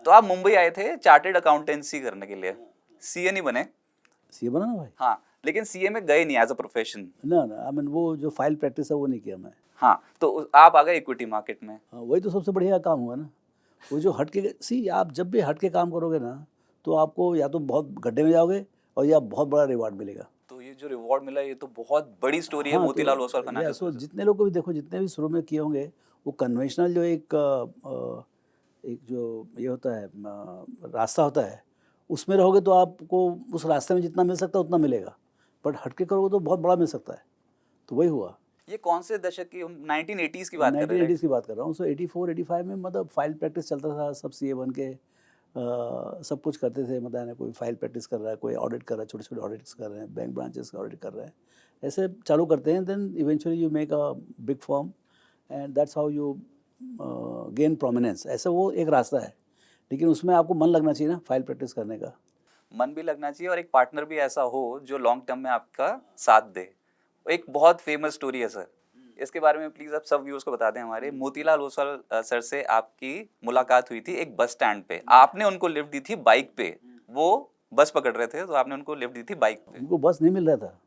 तो आप मुंबई आए थे चार्टेड अकाउंटेंसी करने के लिए, सीए नहीं बने? सीए बना ना भाई। हाँ, लेकिन सीए में गए नहीं एज अ प्रोफेशन। ना ना, आई मीन वो जो फाइल प्रैक्टिस है वो नहीं किया मैं। हाँ, तो आप आ गए इक्विटी मार्केट में। हाँ, वही तो सबसे बढ़िया काम हुआ ना। वो जो हट के सी, आप जब भी हट के काम करोगे ना तो आपको या तो बहुत गड्ढे में जाओगे और या बहुत बड़ा रिवार्ड मिलेगा। तो ये जो रिवॉर्ड मिला ये तो बहुत बड़ी स्टोरी है हाँ, मोतीलाल ओसवाल तो फाइनेंशियल सो सर्विसेज। जितने लोग को भी देखो, जितने भी शुरू में किए होंगे, वो कन्वेंशनल जो एक जो ये होता है रास्ता होता है, उसमें रहोगे तो आपको उस रास्ते में जितना मिल सकता है उतना मिलेगा, बट हट के करोगे तो बहुत बड़ा मिल सकता है। तो वही हुआ। ये कौन से दशक की, 1980s की बात कर रहे हैं? 1980s की बात कर रहा हूँ। सो 84-85 में मतलब फाइल प्रैक्टिस चलता था, सब सीए बन के सब कुछ करते थे। मतलब कोई फाइल प्रैक्टिस कर रहा है, कोई ऑडिट कर रहा है, छोटे छोटे ऑडिट्स कर रहे हैं, बैंक ब्रांचेस का ऑडिट कर रहे हैं, ऐसे चालू करते हैं। Then eventually you make a big firm and that's how you gain prominence. ऐसा वो एक रास्ता है, लेकिन उसमें आपको मन लगना चाहिए ना फाइल प्रैक्टिस करने का। मन भी लगना चाहिए और एक पार्टनर भी ऐसा हो जो लॉन्ग टर्म में आपका साथ दे। एक बहुत फेमस स्टोरी है सर, इसके बारे में प्लीज आप सब व्यूअर्स को बता दें हमारे। मोतीलाल ओसवाल सर से आपकी मुलाकात हुई थी एक बस स्टैंड पे, आपने उनको लिफ्ट दी थी बाइक पे, वो बस पकड़ रहे थे तो आपने उनको लिफ्ट दी थी बाइक पे। उनको बस नहीं मिल रहा था,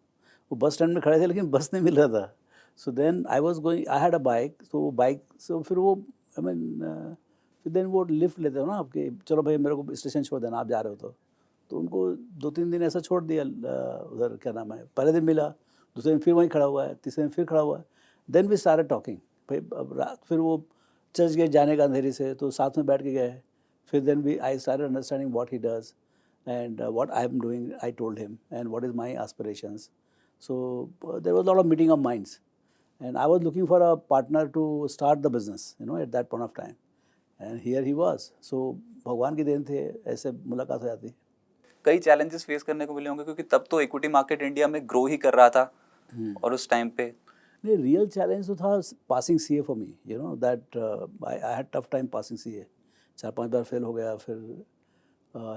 वो बस स्टैंड में खड़े थे लेकिन बस नहीं मिल रहा था। So then I was going, I had a bike, तो बाइक से फिर वो आई मीन फिर देन वो लिफ्ट लेते हो ना आपके, चलो भाई मेरे को स्टेशन छोड़ देना, आप जा रहे हो तो उनको 2-3 दिन ऐसा छोड़ दिया। उधर क्या नाम है, पहले दिन मिला, दूसरे दिन फिर वहीं खड़ा हुआ है, तीसरे दिन फिर खड़ा हुआ है। Then we started talking. भाई अब रात फिर वो चर्च गए जाने का अंधेरी से, तो साथ में बैठ के गए। फिर then we I started understanding what he does and what I am doing. I told him, and what is my aspirations. So there was a lot of meeting of minds, and I was looking for a partner to start the business, at that point of time, and here he was. So भगवान की then थे, ऐसे मुलाकात हो जाती। कई challenges face करने को मिले होंगे क्योंकि तब तो इक्विटी मार्केट इंडिया में ग्रो ही कर रहा था और उस टाइम पे। नहीं, रियल चैलेंज तो था passing CA for me, that I had tough time passing CA. 4-5 bar fail हो गया, फिर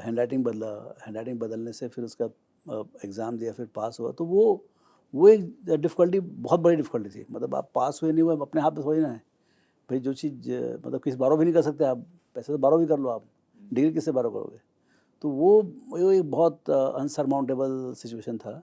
हैंड राइटिंग बदला, हैंड राइटिंग बदलने से फिर उसका एग्ज़ाम दिया, फिर पास हुआ। तो वो एक डिफ़िकल्टी, बहुत बड़ी डिफ़िकल्टी थी। मतलब आप पास हुए नहीं हुए अपने हाथ में थोड़ी ना है भाई। जो चीज़ मतलब किसी बारो भी नहीं कर सकते आप, पैसे तो बारो भी कर लो आप, डिग्री किससे बारो करोगे। तो वो एक बहुत अनसरमाउंटेबल सिचुएशन था।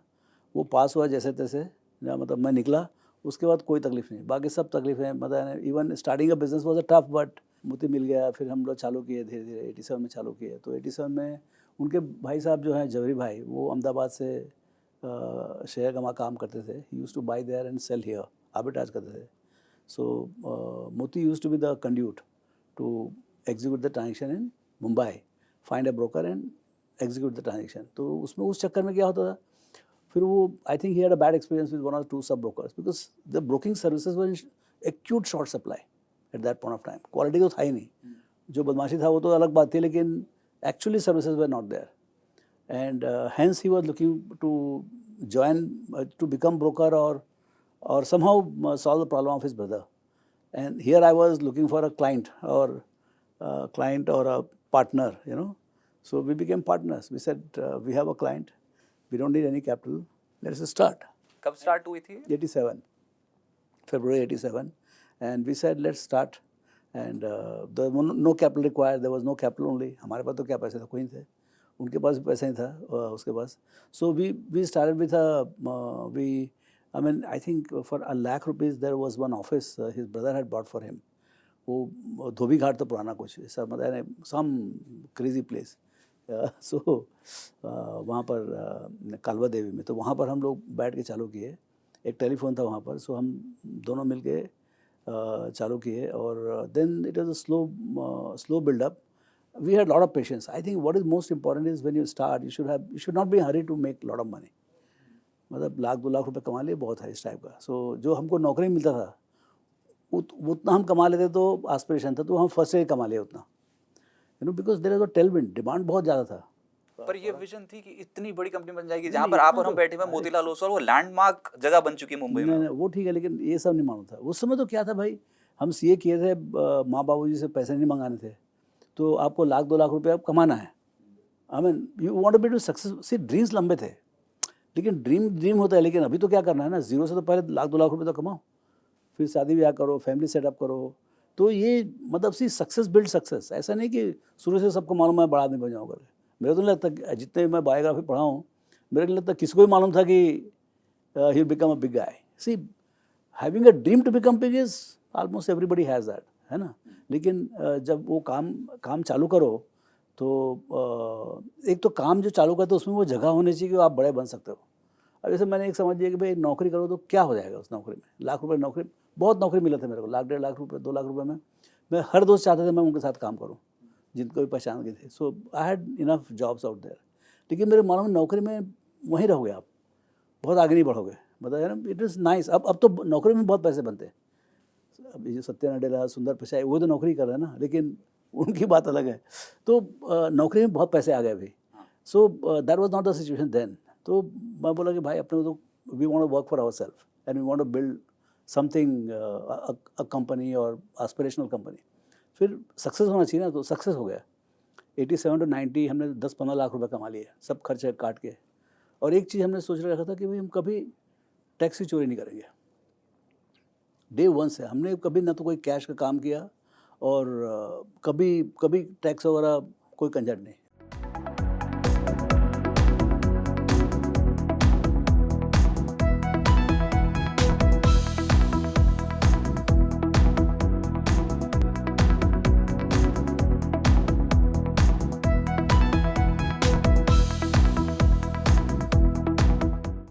वो पास हुआ जैसे तैसे, मतलब मैं निकला, उसके बाद कोई तकलीफ नहीं, बाकी सब तकलीफें। मतलब even starting a business was a tough, but मोती मिल गया। फिर हम लोग चालू किए धीरे धीरे, 87 में चालू किए। तो 87 में उनके भाई साहब जो हैं जवहरी भाई, वो अहमदाबाद से शेयर का काम करते थे। He used to buy there and sell here, arbitrage करते थे। So Moti used to be the conduit to execute the transaction in Mumbai, find a broker and execute the transaction. तो उसमें उस चक्कर में क्या होता था, फिर वो I think he had a bad experience with 1 or 2 सब brokers, because the broking services were in acute short supply at that point of time. Quality तो था ही नहीं, जो बदमाशी था वो तो अलग बात थी, लेकिन actually services were not there. And hence he was looking to join, to become broker, or somehow solve the problem of his brother. And here I was looking for a client, or a partner, So we became partners. We said, we have a client, we don't need any capital, let's start. कब start हुई थी? 87, February 87, and we said let's start. And there was no capital required, there was no capital only. हमारे पास तो क्या पैसे थे, कोई नहीं थे, उनके पास भी पैसा नहीं था उसके पास। So we started with I mean, I think for 1,00,000 rupees there was one office his brother had bought for him. वो धोबी घाट तो पुराना कुछ ऐसा, मतलब सम क्रेजी प्लेस। सो वहाँ पर कालवा देवी में, तो वहाँ पर हम लोग बैठ के चालू किए। एक टेलीफोन था वहाँ पर, सो हम दोनों मिल के चालू किए। और then it was a slow buildup. We had lot of patience. I think what is most important is when you start, you should not be hurry to make lot of money. मतलब 1,00,000-2,00,000 रुपये कमा लिए बहुत है इस type का। सो जो हमको नौकरी मिलता था उतना हम कमा लेते, तो एस्पिरेशन था, तो हम फर्स्ट ईयर कमा लिया उतना, because there is a tailwind, demand बहुत ज़्यादा था। पर ये विजन थी कि इतनी बड़ी कंपनी बन जाएगी जहाँ पर आप और हम बैठे हुए, मोतीलाल ओसवाल, वो लैंडमार्क जगह बन चुकी है मुंबई में। नहीं, वो ठीक है, लेकिन ये सब नहीं मालूम था उस समय। तो क्या था भाई, हम सीए किए थे, माँ बाबूजी से पैसे नहीं मंगाने थे, तो आपको 1,00,000-2,00,000 रुपये अब कमाना है। I mean you want to be too success. See, dreams लंबे थे, लेकिन ड्रीम होता है, लेकिन अभी तो क्या करना है ना, जीरो से तो पहले 1,00,000-2,00,000 रुपये तो कमाओ, फिर शादी ब्याह करो, फैमिली सेटअप करो, तो ये मतलब सी सक्सेस बिल्ड सक्सेस, ऐसा नहीं कि शुरू से सबको मालूम है बड़ा आदमी बन जाऊँगा। मेरे को नहीं लगता कि जितने मैं बायोग्राफी पढ़ा हूँ, मेरे को नहीं लगता किसी को भी मालूम था कि he become a big guy. See having a dream to become big is almost everybody has that, है ना? लेकिन जब वो काम चालू करो तो एक तो काम जो चालू करते हो उसमें वो जगह होनी चाहिए कि आप बड़े बन सकते हो। अब जैसे मैंने एक समझ लिया कि भाई नौकरी करो तो क्या हो जाएगा उस नौकरी में, लाख रुपए नौकरी, बहुत नौकरी मिले थे मेरे को, लाख 1.5 लाख रुपए 2 लाख रुपए में। मैं हर दोस्त चाहते थे मैं उनके साथ काम करूँ जिनको भी पहचान गए थे। So I had enough jobs out there. लेकिन मेरे मालूम है नौकरी में वहीं रहोगे आप, बहुत आगे नहीं बढ़ोगे। मतलब है ना, इट इज़ नाइस। अब तो नौकरी में बहुत पैसे बनते हैं। अब ये जो सत्या नडेला, सुंदर पिचाई, वो तो नौकरी कर रहे हैं ना, लेकिन उनकी बात अलग है। तो नौकरी में बहुत पैसे आ गए अभी। So that was not the situation then. तो मैं बोला कि भाई अपने को तो we want to work for ourself and we want to build something, a company और एस्पिरेशनल कंपनी। फिर सक्सेस होना चाहिए ना, तो सक्सेस हो गया। 87 to 90 हमने 10-15 लाख रुपए कमा लिए, सब खर्चे काट के। और एक चीज़ हमने सोच रखा था कि भाई हम कभी टैक्स की चोरी नहीं करेंगे। डे वन से हमने कभी ना तो कोई कैश का काम किया और कभी कभी टैक्स वगैरह कोई झंझट नहीं।